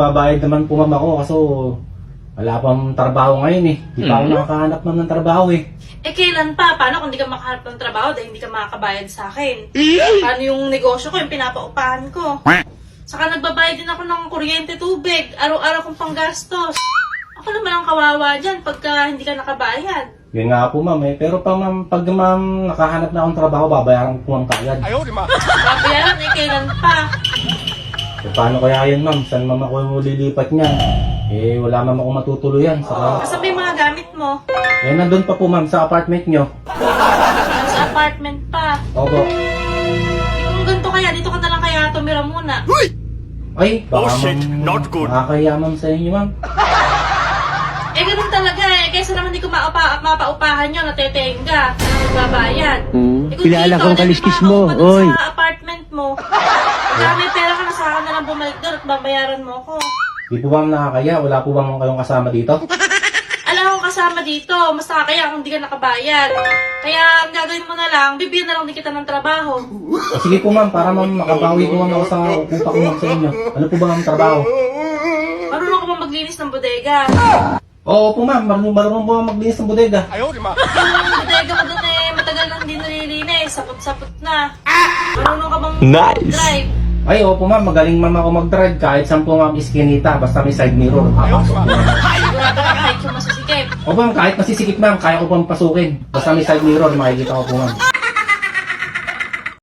Babayad naman po ma'am ako kaso wala pang trabaho ngayon eh. Di pa ako nakakahanap ma'am ng trabaho eh. Eh, kailan pa? Paano kung di ka makahanap ng trabaho dahil hindi ka makakabayad sa akin? Paano yung negosyo ko, yung pinapaupahan ko? Saka nagbabayad din ako ng kuryente, tubig, araw-araw kong panggastos. Ako naman ang kawawa dyan pagka hindi ka nakabayad. Yun nga po ma'am eh. Pero pag ma'am nakahanap na akong trabaho, babayaran ko po ma'am kagad. Babayaran eh, kailan pa? E paano kaya yun ma'am? Saan ma'am ako lilipat niyan? Eh wala ma'am ako matutuluyan. Saka, Kasan ba yung mga gamit mo? eh nandun pa po ma'am sa apartment nyo. Sa apartment pa. Opo. Eh, kung ganito kaya, dito ka na lang kaya tumira muna. Ay, baka Oh, shit. ma'am, Not good. makakaya ma'am sa inyo ma'am. Eh, ganun talaga eh. Kaysa naman di ko mapaupahan yun, natetenga. Nagbabayad. Eh, kung Kilala dito, kong di kaliskis makakaupa mo, dun oy. Sa apartment mo. Kaya may pera ka na sa akin na lang bumalik doon at babayaran mo ako. Di po ba nakakaya? Wala po bang kayong kasama dito? Alam akong kasama dito, mas nakakaya kung di ka nakabayad. Kaya ang gagawin mo na lang, bibigyan na lang din kita ng trabaho. Sige po ma'am, para ma'am makabawi po ma'am ako sa upa ko ma'am sa inyo. Ano po ba ang trabaho? Marunong ka bang maglinis ng bodega? Oo po ma'am, marunong po ma'am maglinis ng bodega. Yung bodega ko doon eh, matagal nang hindi nalilinis, sapot-sapot na. Marunong ka bang drive? Ay, opo ma'am, magaling ma'am ako mag-drive kahit saan po ma'am iskinita, basta may side mirror, papasok po ma'am. Sigurado ka kahit yung masisikip. O ma'am, kahit masisikip ma'am, kaya ko pang pasukin. Basta may side mirror, makikita ko po ma'am.